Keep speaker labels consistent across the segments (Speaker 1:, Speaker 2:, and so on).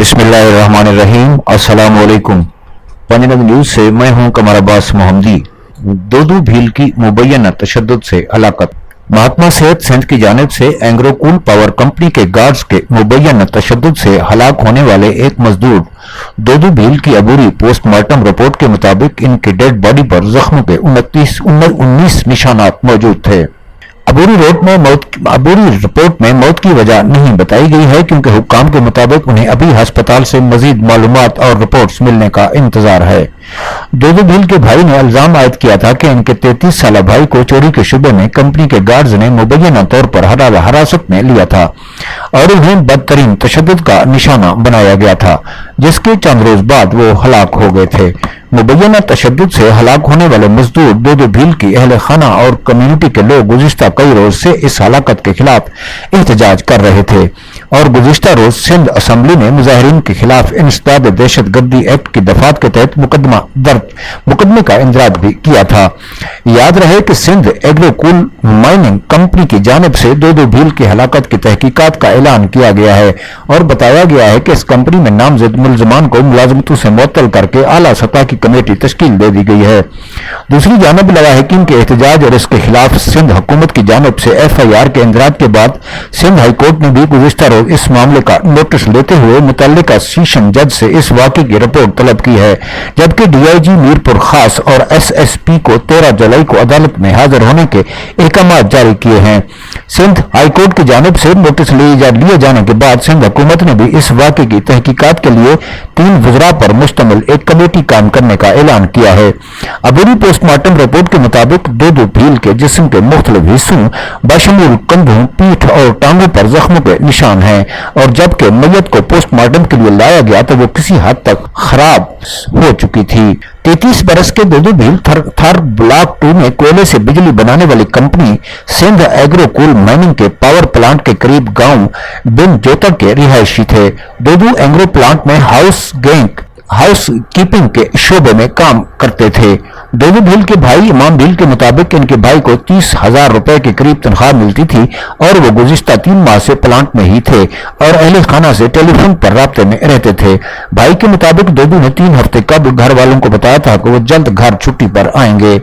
Speaker 1: बिस्मिल्लाहिर्रहमानिर्रहीम। अस्सलाम वालेकुम। पंजाब न्यूज से मैं हूं कमर अब्बास मोहम्मदी। दोदू भील की मुबैना तशद्दुद से हलाकत। महात्मा सेहत सिंध की जानिब से एंग्रोकूल पावर कंपनी के गार्ड्स के मुबैना तशद्दुद से हलाक होने वाले एक मजदूर दोदू भील की अबूरी पोस्टमार्टम रिपोर्ट के मुताबिक इनकी डेड बॉडी पर जख्मों के 19 निशानात मौजूद थे। अबूरी रिपोर्ट में मौत की वजह नहीं बताई गई है क्योंकि हुक्काम के मुताबिक उन्हें अभी अस्पताल से मजीद मालूमात और रिपोर्ट्स मिलने का इंतजार है। दोदू भील के भाई ने इल्जाम आयद किया था कि इनके 33 साल भाई को चोरी के शुबे में कंपनी के गार्ड्स ने मुबैना तौर पर हिरासत में लिया था और उन्हें बदतरीन तशद्दुद का निशाना बनाया गया था, जिसके चंद रोज बाद वो हलाक हो गए थे। मुबैना तशद्दुद से हलाक होने वाले मजदूर दोदू भील की अहले खाना और कम्युनिटी के लोग गुज़िश्ता कई रोज से इस हलाकत के खिलाफ एहतजाज कर रहे थे और गुज़िश्ता रोज सिंध असम्बली ने मुजाहिरीन के खिलाफ इंसदाद दहशत गर्दी एक्ट की दफात के तहत मुकदमे का इंदराज भी किया था। याद रहे कि सिंध एग्रोकूल माइनिंग कंपनी की जानिब से दोदू भील की हलाकत की तहकीकात का ऐलान किया गया है और बताया गया है कि इस कंपनी में नामजद मुलजमान को मुलाजमतों से मुअत्तल करके आला सतह की कमेटी तश्कील दे दी गई है। दूसरी जानब लवाहिकीन के एहतजाज और इसके खिलाफ सिंध हुकूमत की जानब से FIR के इंदराज के बाद सिंध हाईकोर्ट ने भी गुज़िश्ता रोज इस मामले का नोटिस लेते हुए मुतल्लिका सेशन जज से इस वाक़े की रिपोर्ट तलब की है, जबकि DIG मीरपुर खास और SSP को 13 जुलाई को अदालत में हाजिर होने के अहकाम जारी किए हैं। सिंध हाईकोर्ट की जानिब से नोटिस लिए जाने के बाद सिंध हुकूमत ने भी इस वाक़े की तहकीकात के लिए 3 वज़रा पर मुश्तमिल एक कमेटी कायम करने का ऐलान किया है। अबूरी पोस्टमार्टम रिपोर्ट के मुताबिक दोदू भील के जिस्म के मुख्तलिफ हिस्सों बशमूल कंधों, पीठ और टांगों पर जख्मों के निशान हैं और जबकि मैयत को पोस्टमार्टम के लिए लाया गया तो वो किसी हद तक खराब हो चुकी थी। 33 बरस के दोदू भील थर ब्लॉक 2 में कोयले से बिजली बनाने वाली कंपनी सिंध एग्रोकूल माइनिंग के पावर प्लांट के करीब गांव बिन जोतक के रिहायशी थे। दोदू एग्रो प्लांट में हाउस कीपिंग के शोबे में काम करते थे। दोदू भील के भाई इमाम भील के मुताबिक इनके भाई को 30,000 रुपए के करीब तनख्वाह मिलती थी और वो गुज़िश्ता 3 माह से प्लांट में ही थे और अहले खाना से टेलीफोन पर राब्ते में रहते थे। भाई के मुताबिक दोदू ने 3 हफ्ते कबल घर वालों को बताया था कि वो जल्द घर छुट्टी पर आएंगे।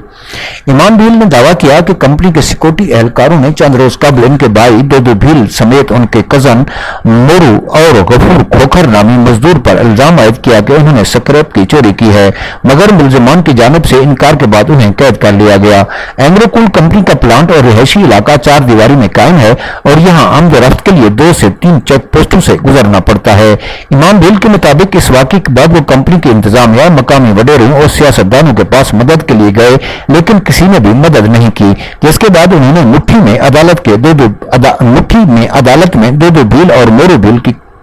Speaker 1: इमाम भील ने दावा किया कि कंपनी के सिक्योरिटी एहलकारों ने चंद रोज कबल इनके भाई दोदू भील समेत उनके कजन मोरू और गफूर खोखर नामी मजदूर पर इल्जाम आयद किया कि उन्होंने स्क्रैप की चोरी की है, मगर मुलजमान की जानिब से इनकार के बाद उन्हें कैद कर लिया गया। एग्रोकूल कंपनी का प्लांट और रिहायशी इलाका 4 दीवारी में कायम है और यहाँ आमदरफ्त के लिए 2 से 3 चेक पोस्टों से गुजरना पड़ता है। इमाम भील के मुताबिक इस वाक़े के बाद वो कंपनी के इंतजामिया, मकामी वडेरों और सियासतदानों के पास मदद के लिए गए, लेकिन किसी ने भी मदद नहीं की, जिसके बाद उन्होंने मुट्ठी में अदालत में दोदू भील और मोरू भील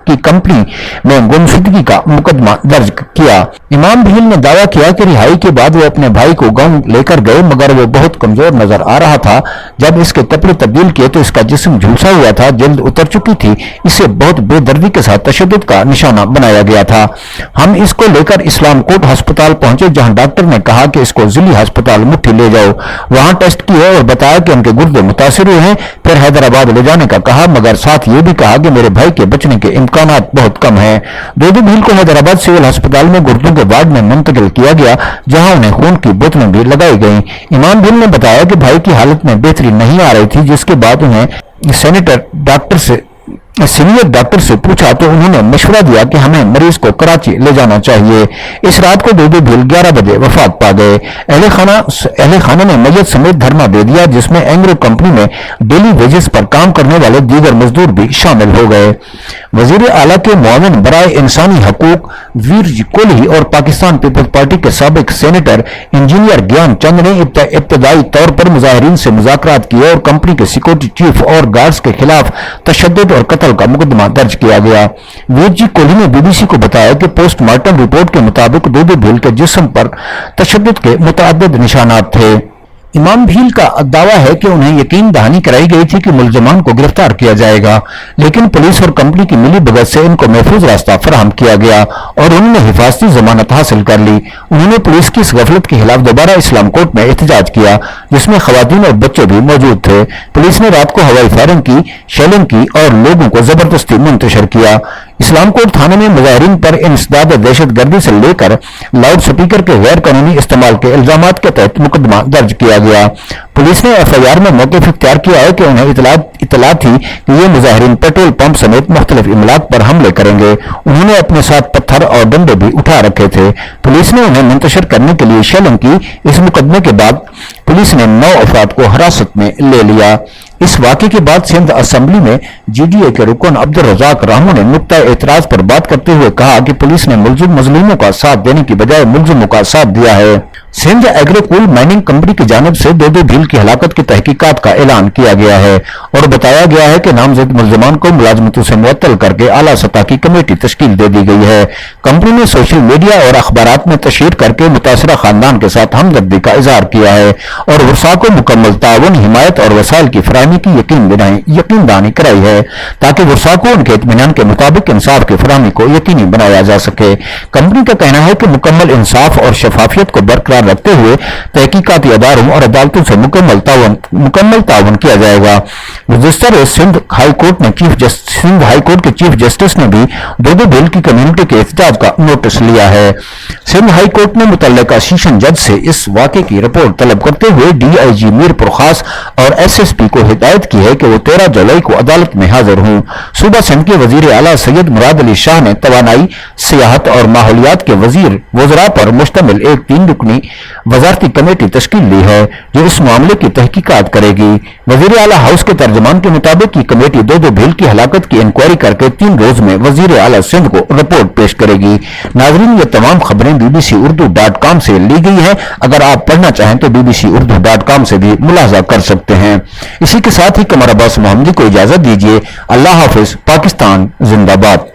Speaker 1: की कंपनी में गुमशुदगी का मुकदमा दर्ज किया। इमाम भील ने दावा किया कि रिहाई के बाद वो अपने भाई को गांव लेकर गए, मगर वो बहुत कमजोर नजर आ रहा था। जब इसके कपड़े तब्दील किए तो इसका जिस्म झुलसा हुआ था, जल्द उतर चुकी थी, इसे बहुत बेदर्दी के साथ तशद्दुद का निशाना बनाया गया था। हम इसको लेकर इस्लाम कोट अस्पताल पहुंचे, जहां डॉक्टर ने कहा कि इसको जिली अस्पताल मुट्ठी ले जाओ। वहां टेस्ट किए और बताया कि उनके गुर्दे मुतासिर हुए हैं। फिर हैदराबाद ले जाने का कहा, मगर साथ ये भी कहा कि मेरे भाई के बचने के इम्कानात बहुत कम है। दोदू भील को हैदराबाद सिविल अस्पताल में गुर्दों के वार्ड में मुंतकिल किया गया, जहां उन्हें खून की बोतलें भी लगाई गईं। इमाम भील ने बताया कि भाई की हालत में बेहतरी नहीं आ रही थी, जिसके बाद उन्हें सीनियर डॉक्टर से पूछा तो उन्होंने मशवरा दिया कि हमें मरीज को कराची ले जाना चाहिए। इस रात को दोदू भील 11 बजे वफात पा गए। अहले खाना ने मैयत समेत धरना दे दिया, जिसमें एंग्रो कंपनी में डेली वेजेस पर काम करने वाले दीगर मजदूर भी शामिल हो गए। वजीर आला के मुआविन बराए इंसानी हकूक वीर कोहली और पाकिस्तान पीपल्स पार्टी के साबिक सेनेटर इंजीनियर ज्ञान चंद ने इब्तदाई तौर पर मुजाहिरीन से मुज़ाकरात किए और कंपनी के सिक्योरिटी चीफ और गार्ड्स के खिलाफ तशद्दुद और कत्ल का मुकदमा दर्ज किया गया। वीर कोहली ने BBC को बताया कि पोस्टमार्टम रिपोर्ट के मुताबिक दोदू भील के जिस्म पर तशद्दुद के मुतअद्दिद निशानात थे। इमाम भील का दावा है कि उन्हें यकीन दहानी कराई गई थी कि मुलजमान को गिरफ्तार किया जाएगा, लेकिन पुलिस और कंपनी की मिली भगत से इनको महफूज रास्ता फराहम किया गया और उन्होंने हिफाजती जमानत हासिल कर ली। उन्होंने पुलिस की इस गफलत के खिलाफ दोबारा इस्लाम कोर्ट में एहतजाज किया, जिसमें खवातीन और बच्चे भी मौजूद थे। पुलिस ने रात को हवाई फायरिंग की, शेलिंग की और लोगों को जबरदस्ती मुंतशिर किया। اسلام کوٹ تھانے میں مظاہرین پر انسداد دہشت گردی سے لے کر لاؤڈ سپیکر کے غیر قانونی استعمال کے الزامات کے تحت مقدمہ درج کیا گیا۔ پولیس نے ایف آئی آر میں موقف اختیار کیا ہے کہ انہیں اطلاع تھی کہ یہ مظاہرین پیٹرول پمپ سمیت مختلف املاک پر حملے کریں گے۔ انہوں نے اپنے ساتھ پتھر اور ڈنڈے بھی اٹھا رکھے تھے۔ پولیس نے انہیں منتشر کرنے کے لیے شیلنگ کی۔ اس مقدمے کے بعد پولیس نے 9 افراد کو حراست میں لے لیا۔ اس واقعے کے بعد سندھ اسمبلی میں جی ڈی اے کے رکن عبدالرزاق رامو نے نقطہ اعتراض پر بات کرتے ہوئے کہا کہ پولیس نے مظلوموں کا ساتھ دینے کی بجائے ملزموں کا ساتھ دیا ہے۔ سندھ ایگرو کول مائننگ کمپنی کی جانب سے 2 بھیل کی ہلاکت کی تحقیقات کا اعلان کیا گیا ہے اور بتایا گیا ہے کہ نامزد ملزمان کو ملازمتوں سے معطل کر کے اعلیٰ سطح کی کمیٹی تشکیل دے دی گئی ہے۔ کمپنی نے سوشل میڈیا اور اخبارات میں تشہیر کر کے متاثرہ خاندان کے ساتھ ہمدردی کا اظہار کیا ہے اور ورثاء کو مکمل تعاون، حمایت اور وسائل کی فراہمی کی یقین دہانی کرائی ہے تاکہ ورثاء کو ان کے اطمینان کے مطابق انصاف کی فراہمی کو یقینی بنایا جا سکے۔ کمپنی کا کہنا ہے کہ مکمل انصاف اور شفافیت کو برقرار رکھتے ہوئے تحقیقاتی اداروں اور عدالتوں سے مکمل تعاون کیا جائے گا۔ گزشتہ روز سندھ ہائی کورٹ کے چیف جسٹس نے بھی 2 بھیل کی کمیونٹی کے احتجاج کا نوٹس لیا ہے۔ سندھ ہائی کورٹ نے متعلقہ سیشن جج سے اس واقعے کی رپورٹ طلب کرتے ہوئے ڈی آئی جی میر پرخاص اور ایس ایس پی کو ہدایت کی ہے کہ وہ 13 جولائی کو عدالت میں حاضر ہوں۔ صوبہ سندھ کے وزیر اعلیٰ سید مراد علی شاہ نے توانائی، سیاحت اور ماحولیات کے وزراء پر مشتمل ایک 3 رکنی وزارتی کمیٹی تشکیل دی ہے جو اس معاملے کی تحقیقات کرے گی۔ وزیر اعلیٰ ہاؤس کے ترجمان کے مطابق یہ کمیٹی 2 بھیل کی ہلاکت کی انکوائری کر کے 3 روز میں وزیر اعلیٰ سندھ کو رپورٹ پیش کرے گی۔ ناظرین، یہ تمام خبریں bbc-urdu.com سے لی گئی ہیں۔ اگر آپ پڑھنا چاہیں تو bbc-urdu.com سے بھی ملاحظہ کر سکتے ہیں۔ اسی کے ساتھ ہی قمر عباس محمدی کو اجازت دیجیے۔ اللہ حافظ۔ پاکستان زندہ باد۔